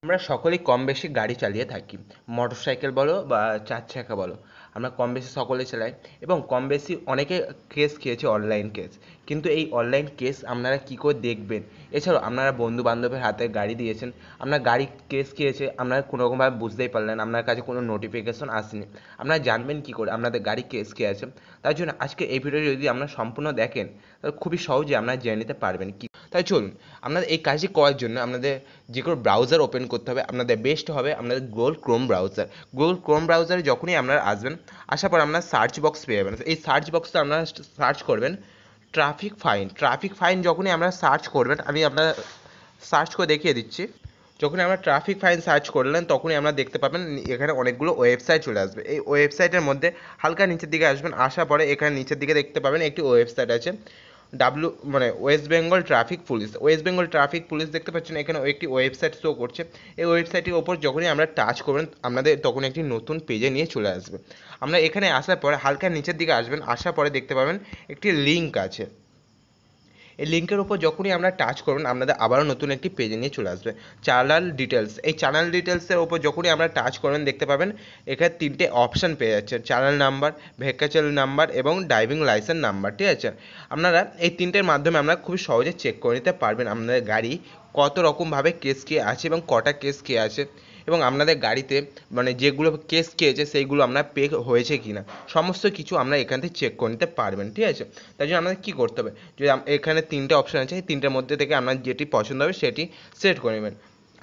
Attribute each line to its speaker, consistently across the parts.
Speaker 1: আমরা সকলেই কম বেশি গাড়ি চালিয়ে থাকি। মোটরসাইকেল বলো বা চার চাকা বলো, আমরা কম বেশি সকলেই চালাই এবং কম বেশি অনেকে কেস খেয়েছে, অনলাইন কেস। কিন্তু এই অনলাইন কেস আপনারা কী করে দেখবেন? এছাড়াও আপনারা বন্ধু বান্ধবের হাতে গাড়ি দিয়েছেন, আপনার গাড়ি কেস খেয়েছে, আপনারা কোনোরকমভাবে বুঝতেই পারলেন, আপনার কাছে কোনো নোটিফিকেশন আসেনি, আপনারা জানবেন কী করে আপনাদের গাড়ি কেস খেয়ে আছে? তার জন্য আজকে এই ভিডিওটি যদি আপনারা সম্পূর্ণ দেখেন তাহলে খুবই সহজে আপনারা জেনে নিতে পারবেন কি। তাই চলুন, আপনাদের এই কাজটি করার জন্য আপনাদের যে কোনো ব্রাউজার ওপেন করতে হবে। আপনাদের বেস্ট হবে আপনাদের Google Chrome browser. Google Chrome ব্রাউজারে যখনই আপনারা আসবেন, আসার পর আপনারা সার্চ বক্স পেয়ে যাবেন। এই সার্চ বক্সে আপনারা সার্চ করবেন ট্রাফিক ফাইন। ট্রাফিক ফাইন যখনই আপনারা সার্চ করবেন, আমি আপনারা সার্চ করে দেখিয়ে দিচ্ছি। যখনই আমরা ট্রাফিক ফাইন সার্চ করলেন তখনই আমরা দেখতে পাবেন এখানে অনেকগুলো ওয়েবসাইট চলে আসবে। এই ওয়েবসাইটের মধ্যে হালকা নিচের দিকে আসবেন, আসার পরে এখানে নিচের দিকে দেখতে পাবেন একটি ওয়েবসাইট আছে, West Bengal traffic police. West Bengal traffic police দেখতে পাচ্ছেন, এখানে একটি ওয়েবসাইট শো করছে। এই ওয়েবসাইটের ওপর যখনই আমরা টাচ করবেন আপনাদের তখন একটি নতুন পেজে নিয়ে চলে আসবে। আমরা এখানে আসার পরে হালকা নিচের দিকে আসবেন, আসার পরে দেখতে পাবেন একটি লিঙ্ক আছে। এই লিঙ্কের উপর যখনই আমরা টাচ করবেন আপনাদের আবারও নতুন একটি পেজে নিয়ে চলে আসবে। চ্যানেল ডিটেলস, এই চ্যানেল ডিটেলসের ওপর যখনই আমরা টাচ করবেন দেখতে পাবেন এখানে তিনটে অপশান পেয়ে যাচ্ছেন, চ্যানেল নাম্বার, ভেহিকেল নাম্বার এবং ড্রাইভিং লাইসেন্স নাম্বার। ঠিক আছে, আপনারা এই তিনটের মাধ্যমে আমরা খুব সহজে চেক করে নিতে পারবেন আপনাদের গাড়ি কত রকমভাবে কেস কে আছে এবং কটা কেস কে আছে, এবং আপনাদের গাড়িতে যেগুলো কেস খেয়েছে সেইগুলো আপনার পে হয়েছে কি না, সমস্ত কিছু আমরা এখান থেকে চেক করে নিতে পারবেন। ঠিক আছে, তাই জন্য আমাদের কী করতে হবে, যে এখানে তিনটে অপশান আছে, এই তিনটের মধ্যে থেকে আপনার যেটি পছন্দ হবে সেটি সিলেক্ট করে নেবেন।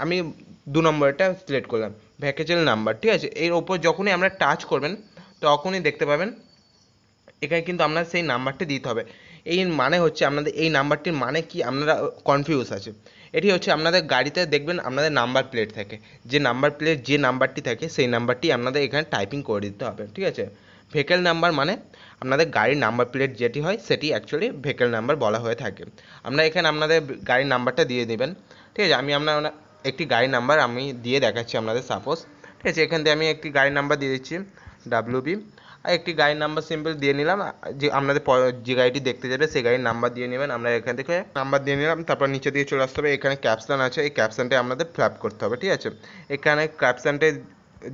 Speaker 1: আমি 2 নম্বরটা সিলেক্ট করলাম, ভেহিকেল নাম্বার। ঠিক আছে, এর ওপর যখনই আমরা টাচ করবেন তখনই দেখতে পাবেন এখানে কিন্তু আপনার সেই নাম্বারটি দিতে হবে। এই মানে হচ্ছে আপনাদের এই নাম্বারটির মানে কি আপনারা কনফিউজ আছে। এটি হচ্ছে আপনাদের গাড়িতে দেখবেন আপনাদের নাম্বার প্লেট থাকে, যে নাম্বার প্লেট যে নাম্বারটি থাকে সেই নাম্বারটি আপনাদের এখানে টাইপিং করে দিতে হবে। ঠিক আছে, ভেহিকেল নাম্বার মানে আপনাদের গাড়ির নাম্বার প্লেট যেটি হয় সেটি অ্যাকচুয়ালি ভেহিকেল নাম্বার বলা হয়ে থাকে। আপনারা এখানে আপনাদের গাড়ির নাম্বারটা দিয়ে দেবেন। ঠিক আছে, আমি আপনার একটি গাড়ির নাম্বার আমি দিয়ে দেখাচ্ছি আপনাদের সাপোজ। ঠিক আছে, এখান থেকে আমি একটি গাড়ির নাম্বার দিয়ে দিচ্ছি WB, আর একটি গাড়ির নাম্বার সিম্পল দিয়ে নিলাম। যে আপনাদের যে গাড়িটি দেখতে যাবে সেই গাড়ির নাম্বার দিয়ে নেবেন। আমরা এখান থেকে নাম্বার দিয়ে নিলাম, তারপর নিচে দিয়ে চলে আসতে হবে। এখানে ক্যাপশন আছে, এই ক্যাপশনটা আপনাদের ফ্ল্যাপ করতে হবে। ঠিক আছে, এখানে ক্যাপশনটা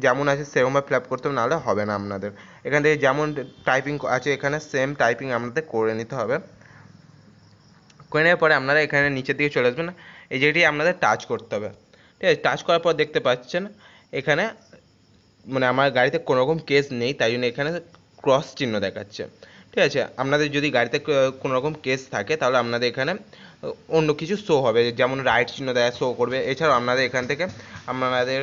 Speaker 1: যেমন আছে সেরকমভাবে ফ্ল্যাপ করতে হবে, নাহলে হবে না আপনাদের। এখান থেকে যেমন টাইপিং আছে এখানে সেম টাইপিং আপনাদের করে নিতে হবে। করে নেওয়ার পরে আপনারা এখানে নিচের দিকে চলে আসবেন, এই যেটি আপনাদের টাচ করতে হবে। ঠিক আছে, টাচ করার পর দেখতে পাচ্ছেন এখানে আমার গাড়িতে কোনো রকম কেস নেই, তাই জন্য এখানে ক্রস চিহ্ন দেখাচ্ছে। ঠিক আছে, আপনাদের যদি গাড়িতে কোনো রকম কেস থাকে তাহলে আপনাদের এখানে অন্য কিছু শো হবে, যেমন রাইট চিহ্ন দেওয়া শো করবে। এছাড়াও আপনাদের এখান থেকে আপনাদের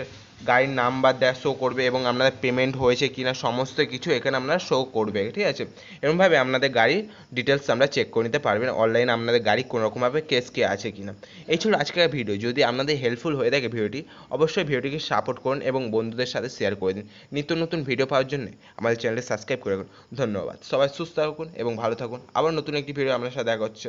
Speaker 1: গাড়ির নাম্বার দেওয়া শো করবে এবং আপনাদের পেমেন্ট হয়েছে কি না সমস্ত কিছু এখানে আপনারা শো করবে। ঠিক আছে, এরকমভাবে আপনাদের গাড়ির ডিটেলস আমরা চেক করে নিতে পারবেন অনলাইনে আপনাদের গাড়ি কোনোরকমভাবে কেস কে আছে কি না। এই ছিল আজকের ভিডিও। যদি আপনাদের হেল্পফুল হয়ে থাকে ভিডিওটি, অবশ্যই ভিডিওটিকে সাপোর্ট করুন এবং বন্ধুদের সাথে শেয়ার করে দিন। নিত্য নতুন ভিডিও পাওয়ার জন্য আমাদের চ্যানেলটি সাবস্ক্রাইব করে রাখুন। ধন্যবাদ। সবাই সুস্থ থাকুন এবং ভালো থাকুন। আবার নতুন একটি ভিডিও আপনার সাথে দেখা হচ্ছে।